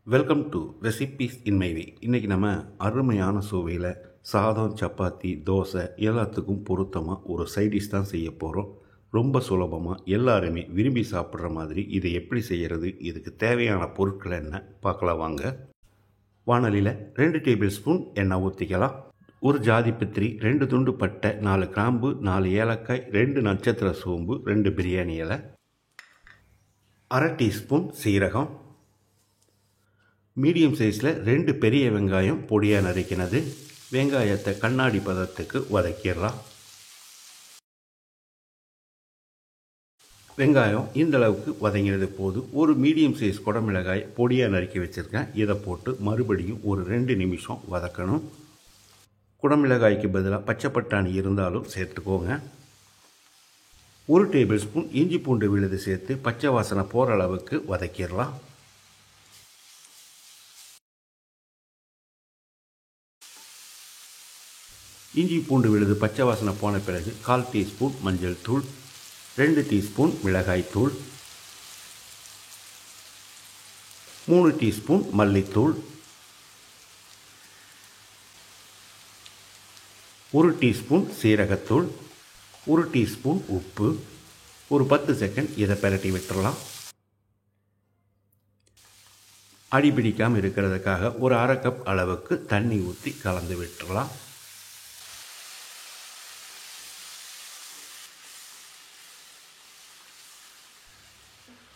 Welcome to recipes in my way. இன்றைக்கி நம்ம அருமையான சுவையில் சாதம், சப்பாத்தி, தோசை எல்லாத்துக்கும் பொருத்தமாக ஒரு சைடிஷ் தான் செய்ய போகிறோம். ரொம்ப சுலபமாக எல்லாருமே விரும்பி சாப்பிட்ற மாதிரி இதை எப்படி செய்கிறது, இதுக்கு தேவையான பொருட்கள் என்ன பார்க்கலாம் வாங்க. வாணலியில் 2 டேபிள் ஸ்பூன் எண்ணெய் ஊற்றிக்கலாம். ஒரு ஜாதிபத்திரி, 2 துண்டு பட்டை, 4 கிராம்பு, 4 ஏலக்காய், 2 நட்சத்திர சோம்பு, 2 பிரியாணி இலை, 1/2 டீஸ்பூன் சீரகம், மீடியம் சைஸில் 2 பெரிய வெங்காயம் பொடியாக நறுக்கினது. வெங்காயத்தை கண்ணாடி பதத்துக்கு வதக்கிடலாம். வெங்காயம் இந்த அளவுக்கு வதங்கினது போதும். ஒரு மீடியம் சைஸ் குடமிளகாய் பொடியாக நறுக்கி வச்சுருக்கேன். இதை போட்டு மறுபடியும் ஒரு 2 நிமிஷம் வதக்கணும். குடமிளகாய்க்கு பதிலாக பச்சை பட்டாணி இருந்தாலும் சேர்த்துக்கோங்க. 1 டேபிள் ஸ்பூன் இஞ்சி பூண்டு விழுது சேர்த்து பச்சை வாசனை போகிற அளவுக்கு வதக்கிடலாம். இஞ்சி பூண்டு விழுது பச்சை வாசனை போன பிறகு 1/4 டீஸ்பூன் மஞ்சள் தூள், 2 டீஸ்பூன் மிளகாய் தூள், 3 டீஸ்பூன் மல்லித்தூள், 1 டீஸ்பூன் சீரகத்தூள், 1 டீஸ்பூன் உப்பு. ஒரு 10 செகண்ட் இதை பிரட்டி விட்டுறலாம். அடிபிடிக்காமல் இருக்கிறதுக்காக ஒரு 1/2 கப் அளவுக்கு தண்ணி ஊற்றி கலந்து விட்டுறலாம்.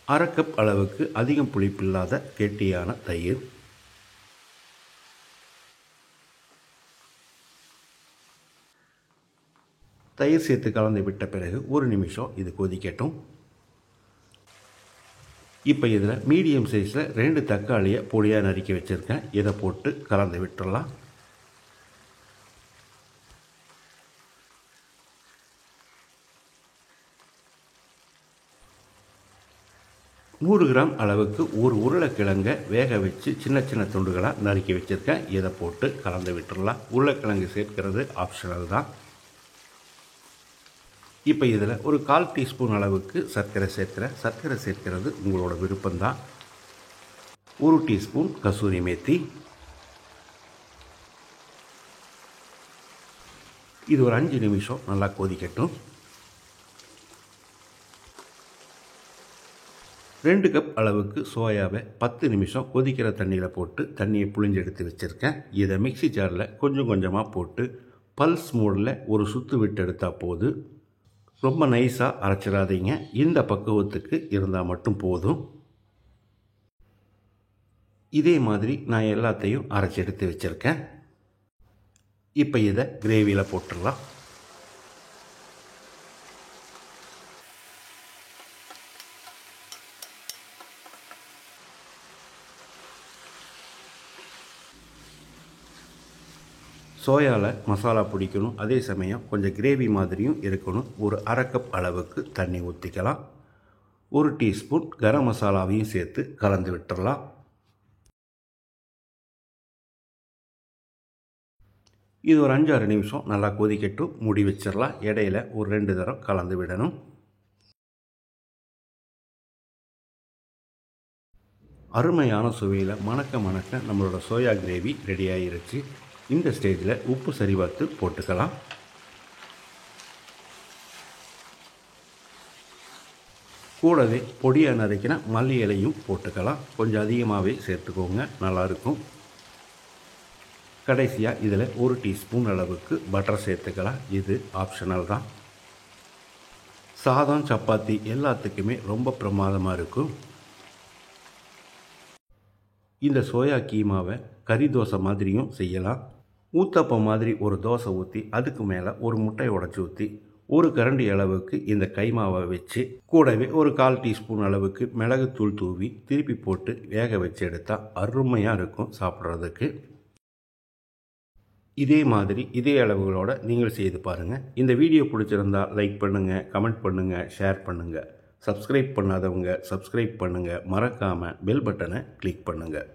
அரை கப் அளவுக்கு அதிகம் புளிப்பில்லாத கெட்டியான தயிர், தயிர் சேர்த்து கலந்து விட்ட பிறகு 1 நிமிஷம் இது கொதிக்கட்டும். இப்போ இதில் மீடியம் சைஸில் 2 தக்காளியை பொடியாக நறுக்கி வச்சுருக்கேன். இதை போட்டு கலந்து விட்டுடலாம். நூறு கிராம் அளவுக்கு ஒரு உருளைக்கிழங்கை வேக வச்சு சின்ன சின்ன துண்டுகளாக நறுக்கி வச்சுருக்கேன். இதை போட்டு கலந்து விட்டுடலாம். உருளைக்கிழங்கு சேர்க்கிறது ஆப்ஷனல் தான். இப்போ இதில் ஒரு 1/4 டீஸ்பூன் அளவுக்கு சர்க்கரை சேர்க்கிறேன். சர்க்கரை சேர்க்கிறது உங்களோட விருப்பம்தான். 1 டீஸ்பூன் கசூரி மேத்தி. இது ஒரு 5 நிமிஷம் நல்லா கொதிக்கட்டும். 2 கப் அளவுக்கு சோயாவை 10 நிமிஷம் கொதிக்கிற தண்ணியில் போட்டு தண்ணியை புழிஞ்சு எடுத்து வச்சுருக்கேன். இதை மிக்ஸி ஜாரில் கொஞ்சம் கொஞ்சமாக போட்டு பல்ஸ் மோடில் ஒரு சுற்று விட்டு எடுத்தால் போது. ரொம்ப நைஸாக அரைச்சிடாதீங்க. இந்த பக்குவத்துக்கு இருந்தால் மட்டும் போதும். இதே மாதிரி நான் எல்லாத்தையும் அரைச்சி எடுத்து வச்சுருக்கேன். இப்போ இதை கிரேவியில் போட்டுடலாம். சோயாவில் மசாலா பிடிக்கணும், அதே சமயம் கொஞ்சம் கிரேவி மாதிரியும் இருக்கணும். ஒரு 1/2 கப் அளவுக்கு தண்ணி ஊற்றிக்கலாம். 1 டீஸ்பூன் கரம் மசாலாவையும் சேர்த்து கலந்து விட்டுடலாம். இது ஒரு 5-6 நிமிஷம் நல்லா கொதிக்கட்டும். மூடி வச்சிடலாம். இடையில ஒரு 2 தரம் கலந்து விடணும். அருமையான சுவையில் மணக்க நம்மளோட சோயா கிரேவி ரெடி ஆகிருச்சு. இந்த ஸ்டேஜில் உப்பு சரி பார்த்து போட்டுக்கலாம். கூடவே பொடியாக நறுக்கின மல்லி இலையும் போட்டுக்கலாம். கொஞ்சம் அதிகமாகவே சேர்த்துக்கோங்க, நல்லாயிருக்கும். கடைசியாக இதில் 1 டீஸ்பூன் அளவுக்கு பட்டர் சேர்த்துக்கலாம். இது ஆப்ஷனல் தான். சாதம், சப்பாத்தி எல்லாத்துக்குமே ரொம்ப பிரமாதமாக இருக்கும். இந்த சோயா கீமாவை கறி தோசை மாதிரியும் செய்யலாம். ஊத்தப்பம் மாதிரி ஒரு தோசை ஊற்றி அதுக்கு மேலே ஒரு முட்டையை உடைச்சி ஊற்றி ஒரு கரண்டி அளவுக்கு இந்த கைமாவை வச்சு கூடவே ஒரு 1/4 டீஸ்பூன் அளவுக்கு மிளகுத்தூள் தூவி திருப்பி போட்டு வேக வச்சு எடுத்தால் அருமையாக இருக்கும் சாப்பிட்றதுக்கு. இதே மாதிரி இதே அளவுகளோடு நீங்கள் செய்து பாருங்கள். இந்த வீடியோ பிடிச்சிருந்தால் லைக் பண்ணுங்கள், கமெண்ட் பண்ணுங்கள், ஷேர் பண்ணுங்கள். சப்ஸ்கிரைப் பண்ணாதவங்க சப்ஸ்கிரைப் பண்ணுங்கள். மறக்காமல் பெல் பட்டனை கிளிக் பண்ணுங்கள்.